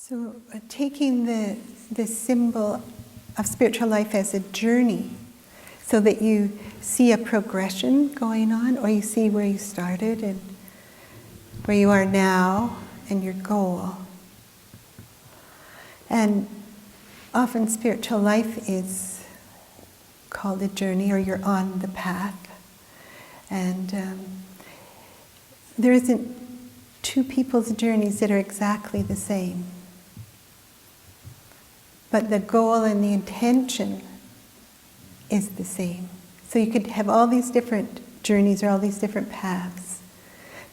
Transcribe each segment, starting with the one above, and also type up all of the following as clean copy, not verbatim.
So taking the symbol of spiritual life as a journey, so that you see a progression going on, or you see where you started and where you are now and your goal. And often spiritual life is called a journey, or you're on the path. And there isn't two people's journeys that are exactly the same. But the goal and the intention is the same. So you could have all these different journeys or all these different paths,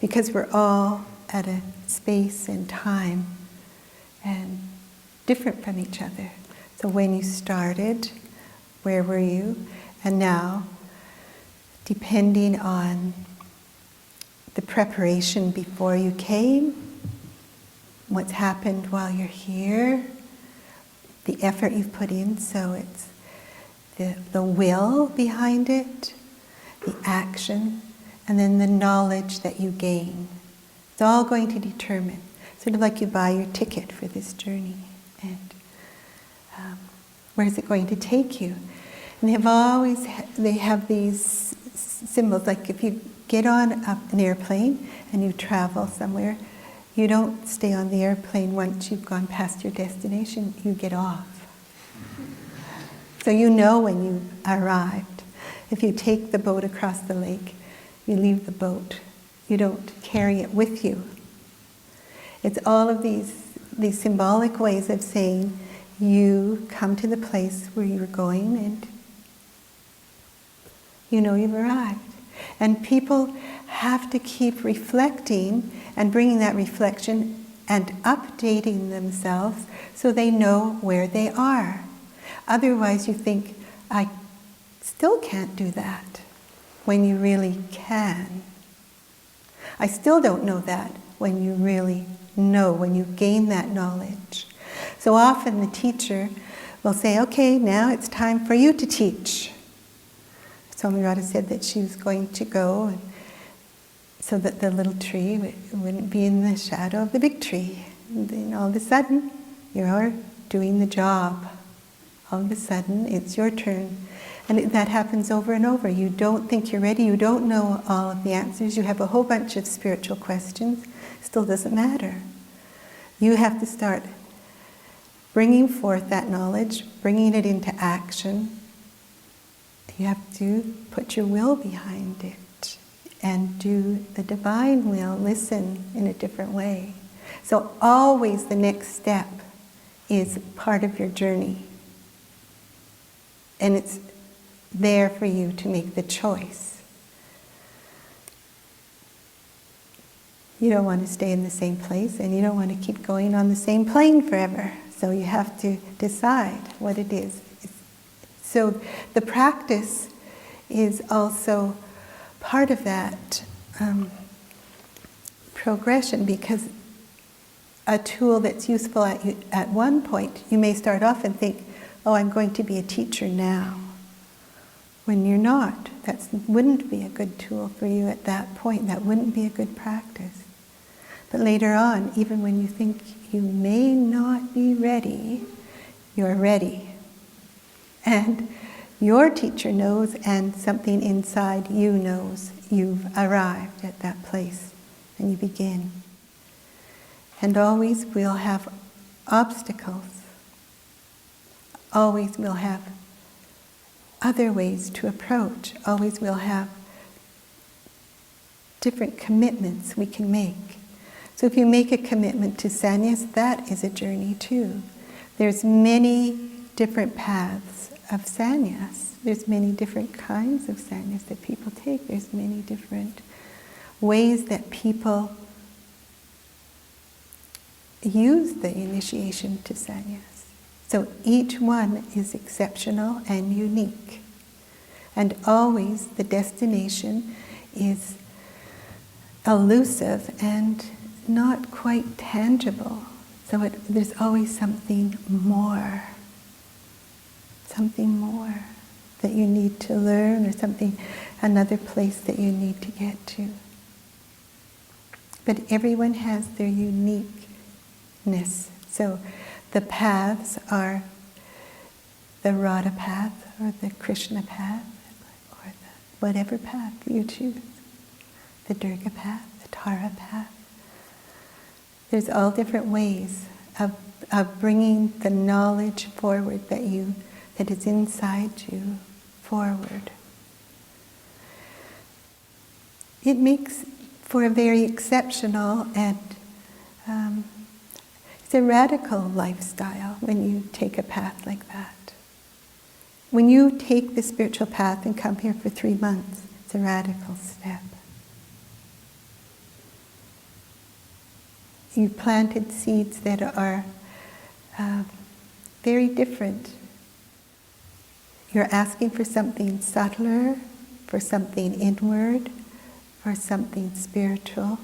because we're all at a space and time and different from each other. So when you started, where were you? And now, depending on the preparation before you came, what's happened while you're here, the effort you've put in, so it's the will behind it, the action, and then the knowledge that you gain. It's all going to determine, sort of like you buy your ticket for this journey, and where is it going to take you? And they have these symbols, like if you get on an airplane and you travel somewhere, you don't stay on the airplane once you've gone past your destination, you get off. So you know when you arrived. If you take the boat across the lake, you leave the boat. You don't carry it with you. It's all of these symbolic ways of saying you come to the place where you're going and you know you've arrived. And people have to keep reflecting and bringing that reflection and updating themselves so they know where they are. Otherwise you think, I still can't do that, when you really can. I still don't know that, when you really know, when you gain that knowledge. So often the teacher will say, okay, now it's time for you to teach. Swami Radha said that she was going to go and so that the little tree wouldn't be in the shadow of the big tree. And then all of a sudden, you're doing the job. All of a sudden, it's your turn. And that happens over and over. You don't think you're ready. You don't know all of the answers. You have a whole bunch of spiritual questions. Still doesn't matter. You have to start bringing forth that knowledge, bringing it into action. You have to put your will behind it and do the divine will, listen in a different way. So always the next step is part of your journey. And it's there for you to make the choice. You don't want to stay in the same place, and you don't want to keep going on the same plane forever. So you have to decide what it is. So the practice is also part of that progression, because a tool that's useful at one point, you may start off and think, oh, I'm going to be a teacher now. When you're not, that wouldn't be a good tool for you at that point. That wouldn't be a good practice. But later on, even when you think you may not be ready, you're ready. And your teacher knows, and something inside you knows you've arrived at that place, and you begin. And always we'll have obstacles. Always we'll have other ways to approach. Always we'll have different commitments we can make. So if you make a commitment to sannyas, that is a journey too. There's many different paths of sannyas. There's many different kinds of sannyas that people take. There's many different ways that people use the initiation to sannyas. So each one is exceptional and unique. And always the destination is elusive and not quite tangible. So there's always something more that you need to learn, or another place that you need to get to. But everyone has their uniqueness. So the paths are the Radha path or the Krishna path or the whatever path you choose. The Durga path, the Tara path. There's all different ways of bringing the knowledge forward that is inside you forward. It makes for a very exceptional and it's a radical lifestyle when you take a path like that. When you take the spiritual path and come here for 3 months, it's a radical step. You planted seeds that are very different. You're asking for something subtler, for something inward, for something spiritual.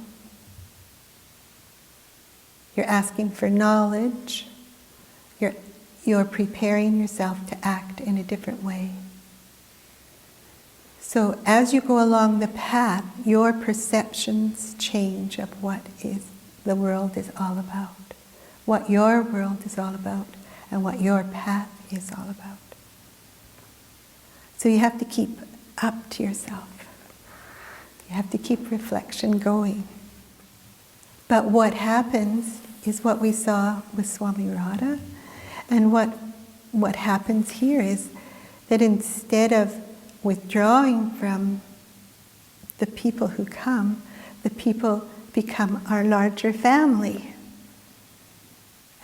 You're asking for knowledge. You're preparing yourself to act in a different way. So as you go along the path, your perceptions change of what the world is all about, what your world is all about, and what your path is all about. So you have to keep up to yourself. You have to keep reflection going. But what happens is what we saw with Swami Radha, and what happens here is that instead of withdrawing from the people who come, the people become our larger family.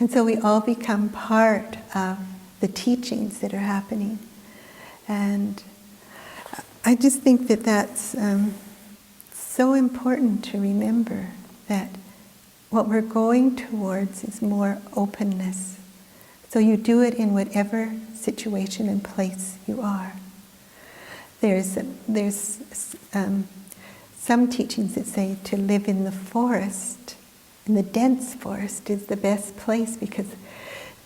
And so we all become part of the teachings that are happening. And I just think that that's so important to remember, that what we're going towards is more openness. So you do it in whatever situation and place you are. There's some teachings that say to live in the forest, in the dense forest, is the best place because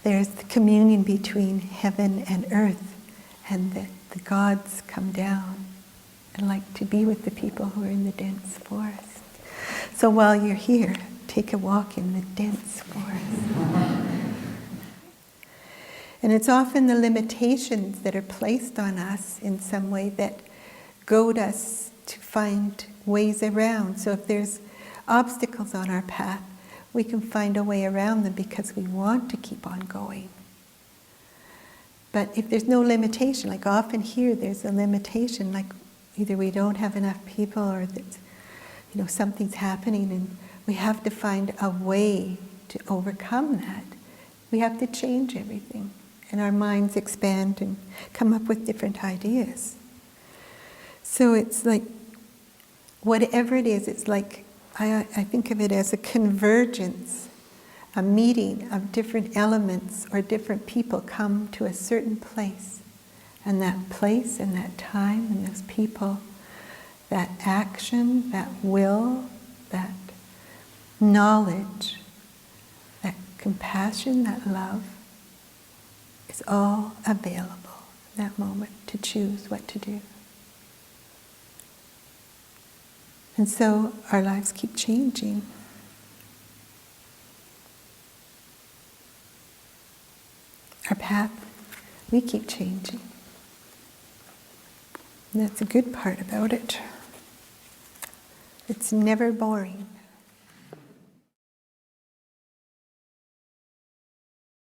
there's the communion between heaven and earth, and the gods come down and like to be with the people who are in the dense forest. So while you're here, take a walk in the dense forest. And it's often the limitations that are placed on us in some way that goad us to find ways around. So if there's obstacles on our path, we can find a way around them because we want to keep on going. But if there's no limitation, like often here there's a limitation, like either we don't have enough people or that, something's happening and we have to find a way to overcome that. We have to change everything. And our minds expand and come up with different ideas. So it's like, whatever it is, it's like, I think of it as a convergence, a meeting of different elements or different people come to a certain place. And that place and that time and those people, that action, that will, that knowledge, that compassion, that love, is all available in that moment to choose what to do. And so our lives keep changing. Our path, we keep changing. And that's a good part about it. It's never boring.